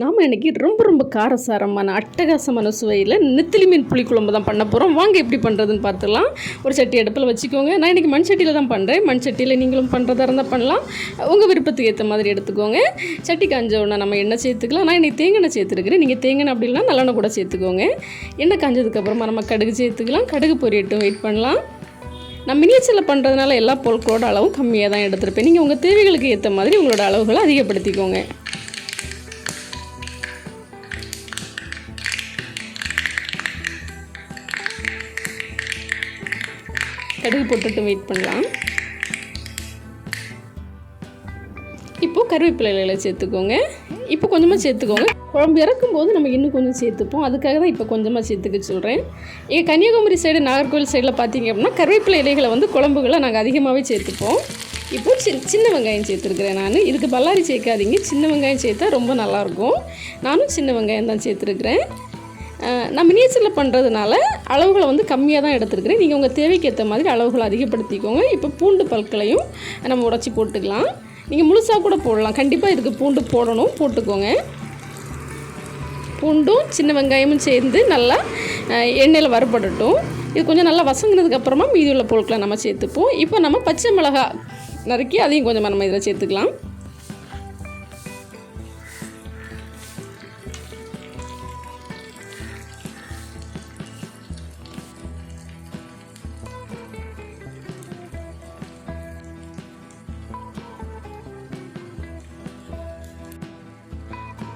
நாம் இன்றைக்கி ரொம்ப காரசாரமான அட்டகாசமான சுவையில் நெத்திலி மீன் புளிக்குழம்பு தான் பண்ண போகிறோம். வாங்க எப்படி பண்ணுறதுன்னு பார்த்துலாம். ஒரு சட்டி அடுப்பில் வச்சுக்கோங்க. நான் இன்றைக்கி மண் சட்டியில் தான் பண்ணுறேன். மண் சட்டியில் நீங்களும் பண்ணுறதா இருந்தால் பண்ணலாம். உங்கள் விருப்பத்துக்கு ஏற்ற மாதிரி எடுத்துக்கோங்க. சட்டி காஞ்ச உடனே நம்ம எண்ணெய் சேர்த்துக்கலாம். நான் இன்றைக்கி தேங்காய் எண்ணெய் சேர்த்துருக்கிறேன். நீங்கள் தேங்காய் எண்ணெய் அப்படின்னா நல்லெண்ணெய் கூட சேர்த்துக்கோங்க. எண்ணெய் காஞ்சதுக்கப்புறமா நம்ம கடுகு சேர்த்துக்கலாம். கடுகு பொரியட்டும், வெயிட் பண்ணலாம். நான் மினியேச்சரில் பண்ணுறதுனால எல்லா பொருட்களோட அளவும் கம்மியாக தான் எடுத்துருப்பேன். நீங்கள் உங்கள் தேவைகளுக்கு ஏற்ற மாதிரி உங்களோட அளவுகளை அதிகப்படுத்திக்கோங்க. கடுகு போட்டுட்டு வெயிட் பண்ணலாம். இப்போது கருவேப்பிலைகளை சேர்த்துக்கோங்க. இப்போ கொஞ்சமாக சேர்த்துக்கோங்க. குழம்பு இறக்கும் போது நம்ம இன்னும் கொஞ்சம் சேர்த்துப்போம். அதுக்காக தான் இப்போ கொஞ்சமாக சேர்த்துக்க சொல்கிறேன். எங்கள் கன்னியாகுமரி சைடு, நாகர்கோவில் சைடில் பார்த்தீங்க அப்படின்னா கருவேப்பிலை இலைகளை குழம்புகளை நாங்கள் அதிகமாகவே சேர்த்துப்போம். இப்போது சின்ன வெங்காயம் சேர்த்துருக்குறேன். நான் இதுக்கு பல்லாரி சேர்க்காதீங்க, சின்ன வெங்காயம் சேர்த்தா ரொம்ப நல்லாயிருக்கும். நானும் சின்ன வெங்காயம் தான் சேர்த்துருக்குறேன். நான் மினியேச்சரில் பண்ணுறதுனால அளவுகளை கம்மியாக தான் எடுத்துருக்கிறேன். நீங்கள் உங்கள் தேவைக்கு ஏற்ற மாதிரி அளவுகளை அதிகப்படுத்திக்கோங்க. இப்போ பூண்டு பற்களையும் நம்ம உடச்சி போட்டுக்கலாம். நீங்கள் முழுசாக கூட போடலாம். கண்டிப்பாக இதுக்கு பூண்டு போடணும், போட்டுக்கோங்க. பூண்டும் சின்ன வெங்காயமும் சேர்ந்து நல்லா எண்ணெயில் வறுபடட்டும். இது கொஞ்சம் நல்லா வசங்கினதுக்கப்புறமா மீதி உள்ள பொருட்களை நம்ம சேர்த்துப்போம். இப்போ நம்ம பச்சை மிளகாய் நறுக்கி அதையும் கொஞ்சமாக நம்ம இதில் சேர்த்துக்கலாம்.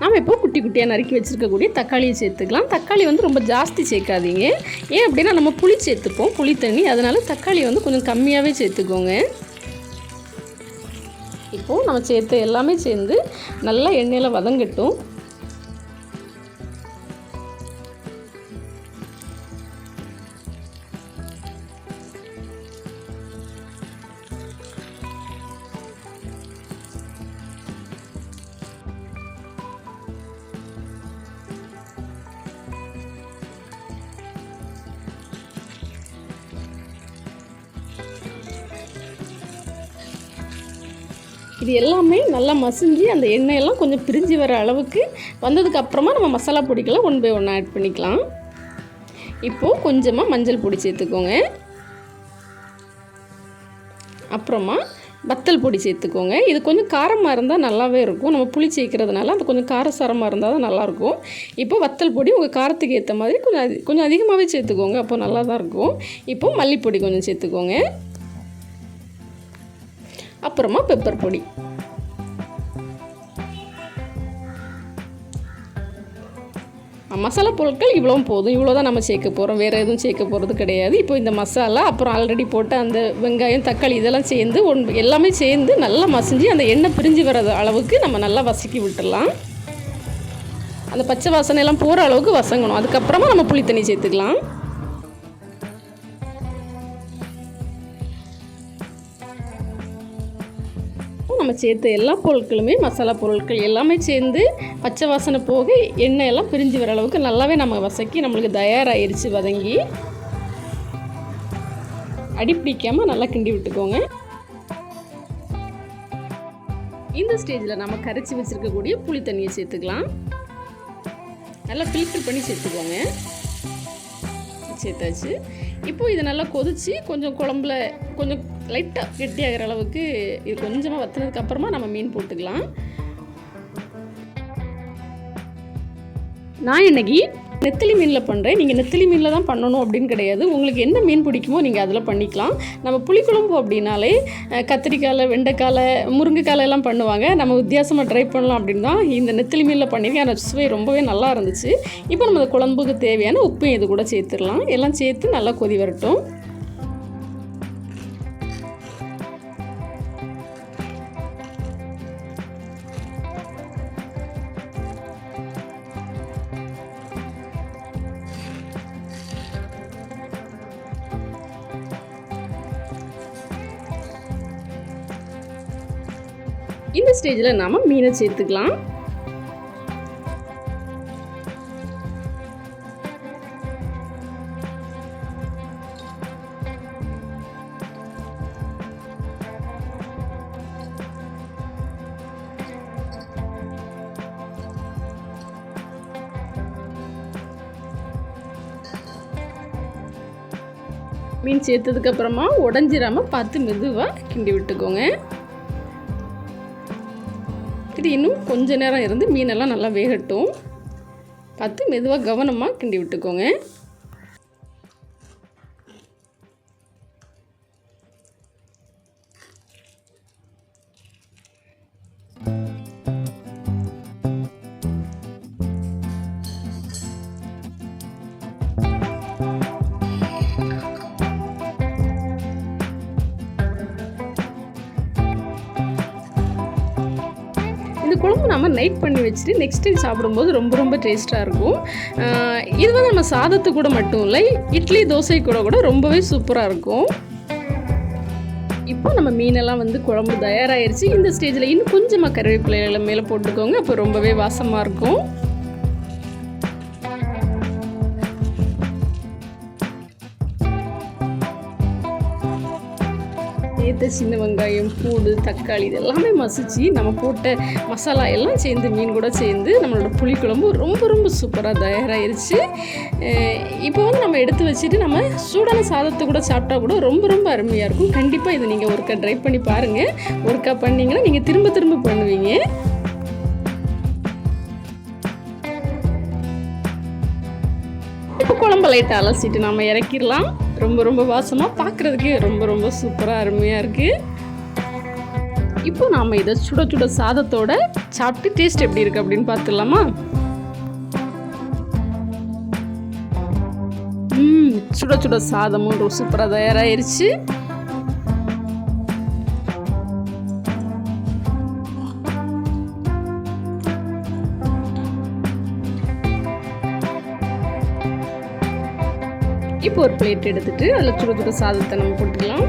நாம் இப்போ குட்டி குட்டியாக நறுக்கி வச்சுருக்கக்கூடிய தக்காளியை சேர்த்துக்கலாம். தக்காளி ரொம்ப ஜாஸ்தி சேர்க்காதீங்க. ஏன் அப்படின்னா நம்ம புளி சேர்த்துப்போம், புளி தண்ணி. அதனால் தக்காளி கொஞ்சம் கம்மியாகவே சேர்த்துக்கோங்க. இப்போது நம்ம சேர்த்து எல்லாமே சேர்ந்து நல்லா எண்ணெயில் வதங்கட்டும். இது எல்லாமே நல்லா மசிஞ்சு அந்த எண்ணெயெல்லாம் கொஞ்சம் பிரிஞ்சு வர அளவுக்கு வந்ததுக்கப்புறமா நம்ம மசாலா பொடிகளை ஒன் பை ஒன் ஆட் பண்ணிக்கலாம். இப்போது கொஞ்சமாக மஞ்சள் பொடி சேர்த்துக்கோங்க. அப்புறமா வத்தல் பொடி சேர்த்துக்கோங்க. இது கொஞ்சம் காரமாக இருந்தால் நல்லாவே இருக்கும். நம்ம புளி சேர்க்கறதுனால அது கொஞ்சம் காரசாரமாக இருந்தால் தான் நல்லாயிருக்கும். இப்போ வத்தல் பொடி உங்கள் காரத்துக்கு ஏற்ற மாதிரி கொஞ்சம் அதிகமாகவே சேர்த்துக்கோங்க. அப்போ நல்லா தான் இருக்கும். இப்போது மல்லிப்பொடி கொஞ்சம் சேர்த்துக்கோங்க. அப்புறமா பெப்பர் பொடி. மசாலா பொருட்கள் இவ்வளோ போதும். இவ்வளோ தான் நம்ம சேர்க்க போகிறோம். வேறு எதுவும் சேர்க்க போகிறது கிடையாது. இப்போ இந்த மசாலா அப்புறம் ஆல்ரெடி போட்ட அந்த வெங்காயம், தக்காளி இதெல்லாம் சேர்ந்து எல்லாமே சேர்ந்து நல்லா மசிஞ்சு அந்த எண்ணெய் பிரிஞ்சு வர அளவுக்கு நம்ம நல்லா வதக்கி விட்டுடலாம். அந்த பச்சை வாசனை எல்லாம் போகிற அளவுக்கு வசங்கணும். அதுக்கப்புறமா நம்ம புளி தண்ணி சேர்த்துக்கலாம். நம்ம சேர்த்த எல்லா பொருட்களுமே, மசாலா பொருட்கள் எல்லாமே சேர்ந்து பச்சை வாசனை போக எண்ணெய் எல்லாம் பிரிஞ்சு வர அளவுக்கு நல்லாவே நம்ம வதக்கி நம்மளுக்கு தயாராகிடுச்சு. வதங்கி அடி பிடிக்காமல் நல்லா கிண்டி விட்டுக்கோங்க. இந்த ஸ்டேஜில் நம்ம கரைச்சி வச்சுருக்கக்கூடிய புளி தண்ணியை சேர்த்துக்கலாம். நல்லா ஃபில்டர் பண்ணி சேர்த்துக்கோங்க. சேர்த்தாச்சு. இப்போது இது நல்லா கொதித்து கொஞ்சம் குழம்புல கொஞ்சம் லைட்டாக கெட்டியாகிற அளவுக்கு இது கொஞ்சமாக வற்றினதுக்கப்புறமா நம்ம மீன் போட்டுக்கலாம். நான் இன்றைக்கி நெத்திலி மீனில் பண்ணுறேன். நீங்கள் நெத்திலி மீனில் தான் பண்ணணும் அப்படின்னு கிடையாது. உங்களுக்கு என்ன மீன் பிடிக்குமோ நீங்கள் அதில் பண்ணிக்கலாம். நம்ம புளிக்குழம்பு அப்படின்னாலே கத்திரிக்காயில், வெண்டைக்காயில், முருங்கைக்காயில் எல்லாம் பண்ணுவாங்க. நம்ம வித்தியாசமாக ட்ரை பண்ணலாம் அப்படின்னு தான் இந்த நெத்திலி மீனில் பண்ணியிருக்கேன். அந்த சுவை ரொம்பவே நல்லா இருந்துச்சு. இப்போ நம்ம அந்த குழம்புக்கு தேவையான உப்பையும் இது கூட சேர்த்துடலாம். எல்லாம் சேர்த்து நல்லா கொதி வரட்டும். இந்த ஸ்டேஜில் நாம் மீனை சேர்த்துக்கலாம். மீன் சேர்த்ததுக்கப்புறமா உடஞ்சிராமல் பார்த்து மெதுவாக கிண்டி விட்டுக்கோங்க. இது இன்னும் கொஞ்ச நேரம் இருந்து மீனெல்லாம் நல்லா வேகட்டும். பார்த்து மெதுவாக கவனமாக கிண்டி விட்டுக்கோங்க. இந்த குழம்பு நம்ம நைட் பண்ணி வச்சுட்டு நெக்ஸ்ட் டே சாப்பிடும்போது ரொம்ப டேஸ்ட்டாக இருக்கும். இது வந்து நம்ம சாதத்து கூட மட்டும் இல்லை, இட்லி தோசை கூட ரொம்பவே சூப்பராக இருக்கும். இப்போ நம்ம மீனெல்லாம் வந்து குழம்பு தயாராகிருச்சு. இந்த ஸ்டேஜில் இன்னும் கொஞ்சமாக கருவேப்பிலை மேலே போட்டுக்கோங்க. அப்போ ரொம்பவே வாசமாக இருக்கும். ஏற்ற சின்ன வெங்காயம், பூண்டு, தக்காளி இது எல்லாமே மசிச்சு நம்ம போட்ட மசாலா எல்லாம் சேர்ந்து மீன் கூட சேர்ந்து நம்மளோட புளிக்குழம்பு ரொம்ப சூப்பராக தயாராகிருச்சு. இப்போ வந்து நம்ம எடுத்து வச்சுட்டு நம்ம சூடான சாதத்தை கூட சாப்பிட்டா கூட ரொம்ப அருமையாக இருக்கும். கண்டிப்பாக இதை நீங்கள் ஒருக்கா ட்ரை பண்ணி பாருங்கள். ஒருக்கா பண்ணிங்கன்னா நீங்கள் திரும்ப பண்ணுவீங்க. இப்போ குழம்பு லைட்டாக அலசிட்டு நம்ம இறக்கிடலாம். ரொம்ப வாசமாக பார்க்குறதுக்கு ரொம்ப சூப்பராக அருமையாக இருக்குது. இப்போ நாம் இதை சுட சாதத்தோட சாப்பிட்டு டேஸ்ட் எப்படி இருக்குது அப்படின்னு பார்த்துடலாமா? சுட சாதமும் சூப்பராக தயாராகிருச்சு. இப்போ ஒரு பிளேட் எடுத்துட்டு அதில் சுட சாதத்தை நம்ம போட்டுக்கலாம்.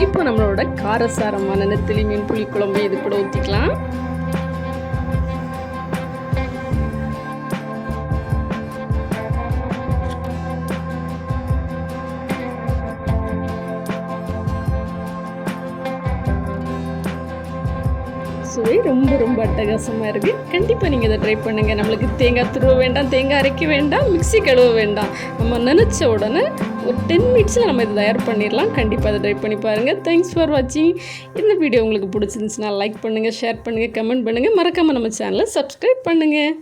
இப்போ நம்மளோட காரசாரமான நெத்திலி மீன் புளிக்குழம்பு இது கூட ஊற்றிக்கலாம். சுவை ரொம்ப அட்டகாசமாக இருக்குது. கண்டிப்பாக நீங்கள் இதை ட்ரை பண்ணுங்கள். நம்மளுக்கு தேங்காய் துருவ வேண்டாம், தேங்காய் அரைக்க வேண்டாம், மிக்ஸி கழுவ வேண்டாம். நம்ம நினச்ச உடனே ஒரு 10 மினிட்ஸில் நம்ம இதை தயார் பண்ணிடலாம். கண்டிப்பாக அதை ட்ரை பண்ணி பாருங்கள். தேங்க்ஸ் ஃபார் வாட்சிங். இந்த வீடியோ உங்களுக்கு பிடிச்சிருந்துச்சுன்னா லைக் பண்ணுங்கள், ஷேர் பண்ணுங்கள், கமெண்ட் பண்ணுங்கள். மறக்காமல் நம்ம சேனலை சப்ஸ்கிரைப் பண்ணுங்கள்.